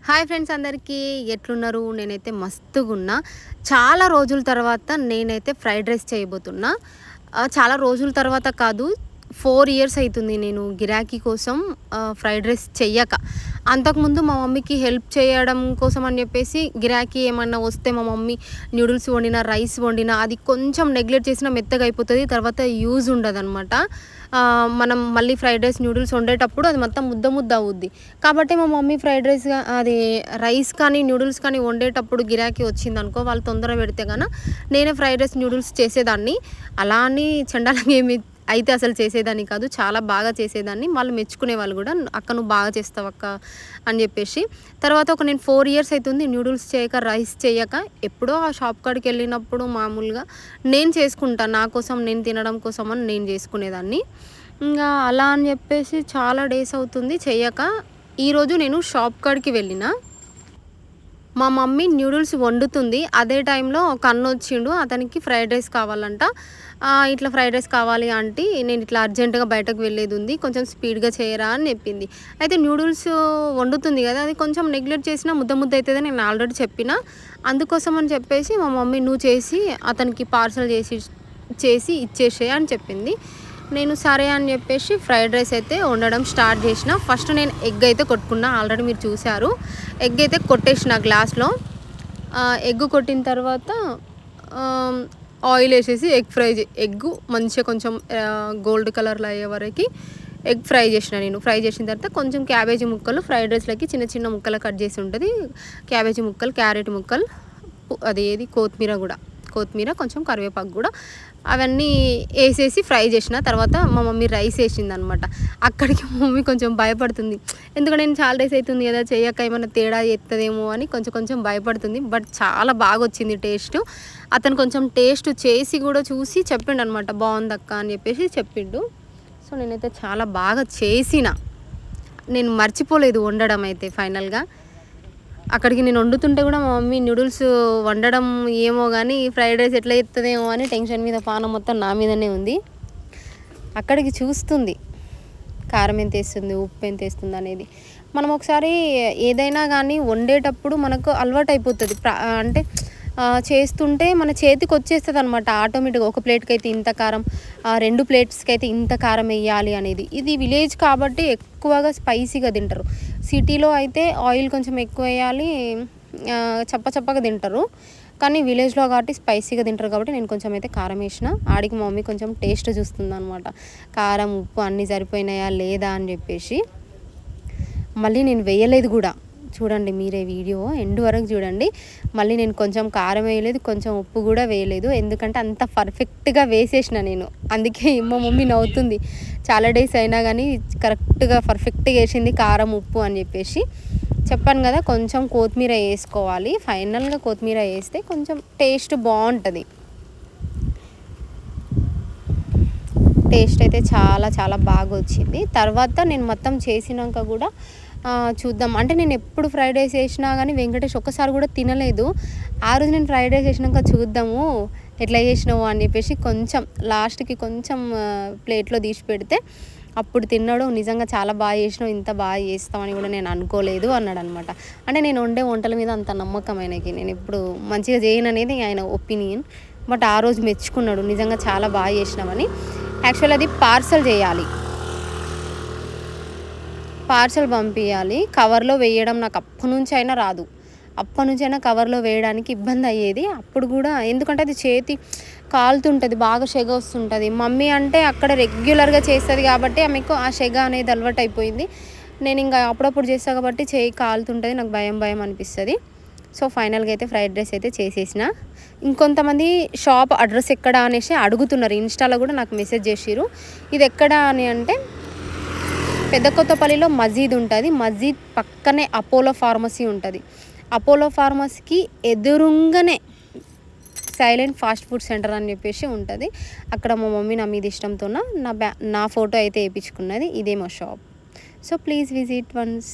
Hi friends, అందరికీ ఎట్లున్నారు? నేనైతే మస్తుగున్నా. చాలా రోజుల తర్వాత నేనైతే ఫ్రైడ్ రైస్ చేయబోతున్నా. చాలా రోజుల తర్వాత కాదు, 4 ఇయర్స్ అవుతుంది నేను గిరాకీ కోసం ఫ్రైడ్ రైస్ చెయ్యక. అంతకుముందు మా మమ్మీకి హెల్ప్ చేయడం కోసం అని చెప్పేసి గిరాకీ ఏమన్నా వస్తే మా మమ్మీ నూడిల్స్ వండినా, రైస్ వండినా అది కొంచెం నెగ్లెక్ట్ చేసినా మెత్తగా అయిపోతుంది, తర్వాత యూజ్ ఉండదన్నమాట. మనం మళ్ళీ ఫ్రైడ్ రైస్ నూడిల్స్ వండేటప్పుడు అది మొత్తం ముద్ద ముద్ద అవుద్ది. కాబట్టి మా మమ్మీ ఫ్రైడ్ అది రైస్ కానీ నూడిల్స్ కానీ వండేటప్పుడు గిరాకీ వచ్చిందనుకో, వాళ్ళు తొందర పెడితే కనుక నేనే ఫ్రైడ్ రైస్ నూడిల్స్ చేసేదాన్ని. అలా అని చండాలంగా ఏమి అయితే అసలు చేసేదాన్ని కాదు, చాలా బాగా చేసేదాన్ని. వాళ్ళు మెచ్చుకునేవాళ్ళు కూడా, అక్క నువ్వు బాగా చేస్తావు అక్క అని చెప్పేసి. తర్వాత నేను 4 ఇయర్స్ అవుతుంది నూడిల్స్ చేయక, రైస్ చేయక. ఎప్పుడో ఆ షాప్ కాడికి వెళ్ళినప్పుడు మామూలుగా నేను చేసుకుంటాను, నా కోసం నేను తినడం కోసం అని నేను చేసుకునేదాన్ని. ఇంకా అలా అని చెప్పేసి చాలా డేస్ అవుతుంది చేయక. ఈరోజు నేను షాప్ కాడికి వెళ్ళిన, మా మమ్మీ న్యూడిల్స్ వండుతుంది. అదే టైంలో ఒక అన్న వచ్చిండు, అతనికి ఫ్రైడ్ రైస్ కావాలంట. ఇట్లా ఫ్రైడ్ రైస్ కావాలి ఆంటీ, నేను ఇట్లా అర్జెంటుగా బయటకు వెళ్ళేది ఉంది, కొంచెం స్పీడ్గా చేయరా అని చెప్పింది. అయితే న్యూడిల్స్ వండుతుంది కదా, అది కొంచెం నెగ్లెక్ట్ చేసినా ముద్ద ముద్ద అవుతుందని నేను ఆల్రెడీ చెప్పిన. అందుకోసం అని చెప్పేసి మా మమ్మీ నువ్వు చేసి అతనికి పార్సల్ చేసి ఇచ్చేసే అని చెప్పింది. నేను సరే అని చెప్పేసి ఫ్రైడ్ రైస్ అయితే వండడం స్టార్ట్ చేసిన. ఫస్ట్ నేను ఎగ్ అయితే కొట్టుకున్నా, ఆల్రెడీ మీరు చూశారు. ఎగ్ అయితే కొట్టేసిన గ్లాస్లో. ఎగ్ కొట్టిన తర్వాత ఆయిల్ వేసేసి ఎగ్ మంచిగా కొంచెం గోల్డ్ కలర్లో అయ్యే వరకు ఎగ్ ఫ్రై చేసిన. నేను ఫ్రై చేసిన తర్వాత కొంచెం క్యాబేజీ ముక్కలు, ఫ్రైడ్ రైస్లోకి చిన్న చిన్న ముక్కలు కట్ చేసి ఉంటుంది, క్యాబేజీ ముక్కలు, క్యారెట్ ముక్కలు, కొత్తిమీర, కొంచెం కరివేపాకు కూడా, అవన్నీ వేసేసి ఫ్రై చేసిన. తర్వాత మా మమ్మీ రైస్ వేసిందనమాట. అక్కడికి మా మమ్మీ కొంచెం భయపడుతుంది, ఎందుకంటే నేను చాలా రైస్ అవుతుంది కదా చేయక ఏమైనా తేడా చేస్తుందేమో అని కొంచెం భయపడుతుంది. బట్ చాలా బాగా వచ్చింది టేస్ట్. అతను కొంచెం టేస్ట్ చేసి కూడా చూసి చెప్పిండు అనమాట, బాగుందక్క అని చెప్పేసి చెప్పిండు. సో నేనైతే చాలా బాగా చేసిన, నేను మర్చిపోలేదు వండడం అయితే. ఫైనల్గా అక్కడికి నేను వండుతుంటే కూడా మా మమ్మీ నూడిల్స్ వండడం ఏమో కానీ ఫ్రైడ్ రైస్ ఎట్లా చేస్తుందేమో అని టెన్షన్ మీద పానం మొత్తం నా మీదనే ఉంది. అక్కడికి చూస్తుంది కారం ఎంత వేస్తుంది, ఉప్పు ఎంత వేస్తుంది అనేది. మనం ఒకసారి ఏదైనా కానీ వండేటప్పుడు మనకు అలవాటు అయిపోతుంది, అంటే చేస్తుంటే మన చేతికి వచ్చేస్తుంది అనమాట ఆటోమేటిక్గా. ఒక ప్లేట్కి అయితే ఇంత కారం, 2 ప్లేట్స్కి అయితే ఇంత కారం వేయాలి అనేది. ఇది విలేజ్ కాబట్టి ఎక్కువగా స్పైసీగా తింటారు. సిటీలో అయితే ఆయిల్ కొంచెం ఎక్కువ వేయాలి, చప్పగా తింటారు. కానీ విలేజ్లో కాబట్టి స్పైసీగా తింటారు కాబట్టి నేను కొంచెం అయితే కారం వేసిన. ఆడికి మా మమ్మీ కొంచెం టేస్ట్ చూస్తుంది అనమాట, కారం ఉప్పు అన్నీ సరిపోయినాయా లేదా అని చెప్పేసి. మళ్ళీ నేను వేయలేదు కూడా, చూడండి మీరే వీడియో ఎండ్ వరకు చూడండి. మళ్ళీ నేను కొంచెం కారం వేయలేదు, కొంచెం ఉప్పు కూడా వేయలేదు, ఎందుకంటే అంత పర్ఫెక్ట్గా వేసేసిన నేను. అందుకే మా మమ్మీ నవ్వుతుంది, చాలా డేస్ అయినా కానీ కరెక్ట్గా పర్ఫెక్ట్గా వేసింది కారం ఉప్పు అని చెప్పేసి. చెప్పాను కదా, కొంచెం కొత్తిమీర వేసుకోవాలి. ఫైనల్గా కొత్తిమీర వేస్తే కొంచెం టేస్ట్ బాగుంటుంది. టేస్ట్ అయితే చాలా చాలా బాగా వచ్చింది. తర్వాత నేను మొత్తం చేసినాక కూడా చూద్దాం అంటే, నేను ఎప్పుడు ఫ్రైడ్ రైస్ వేసినా కానీ వెంకటేష్ ఒక్కసారి కూడా తినలేదు. ఆ రోజు నేను ఫ్రైడ్ రైస్ వేసినాక చూద్దాము ఎట్లా చేసినావు అని చెప్పేసి కొంచెం లాస్ట్కి కొంచెం ప్లేట్లో తీసి పెడితే అప్పుడు తిన్నాడు. నిజంగా చాలా బాగా చేసినావు, ఇంత బాగా చేస్తామని కూడా నేను అనుకోలేదు అన్నాడు అనమాట. అంటే నేను వండే వంటల మీద అంత నమ్మకం ఆయనకి, నేను ఎప్పుడు మంచిగా చేయను అనేది ఆయన ఒపీనియన్. బట్ ఆ రోజు మెచ్చుకున్నాడు, నిజంగా చాలా బాగా చేసినామని. యాక్చువల్ అది పార్సల్ చేయాలి, పార్సల్ పంపించాలి. కవర్లో వేయడం నాకు అప్పటి నుంచి అయినా రాదు, కవర్లో వేయడానికి ఇబ్బంది అయ్యేది అప్పుడు కూడా. ఎందుకంటే అది చేతి కాలుతుంటుంది, బాగా సెగ వస్తుంటుంది. మమ్మీ అంటే అక్కడ రెగ్యులర్గా చేస్తుంది కాబట్టి ఆమెకు ఆ సెగ అనేది అలవాటు అయిపోయింది. నేను ఇంకా అప్పుడప్పుడు చేస్తాను కాబట్టి చేయి కాలుతుంటుంది, నాకు భయం అనిపిస్తుంది. సో ఫైనల్గా అయితే ఫ్రైడ్ రైస్ అయితే చేసేసిన. ఇంకొంతమంది షాప్ అడ్రస్ ఎక్కడ అనేసి అడుగుతున్నారు, ఇన్స్టాలో కూడా నాకు మెసేజ్ చేసిర్రు. ఇది ఎక్కడ అని అంటే, పెద్ద కొత్తపల్లిలో మస్జిద్ ఉంటుంది, మస్జిద్ పక్కనే అపోలో ఫార్మసీ ఉంటుంది. అపోలో ఫార్మసీకి ఎదురుగానే సైలెంట్ ఫాస్ట్ ఫుడ్ సెంటర్ అని చెప్పేసి ఉంటుంది. అక్కడ మా మమ్మీ నా మీద ఇష్టంతో నా ఫోటో అయితే వేయించుకున్నది. ఇదే మా shop. So please visit once.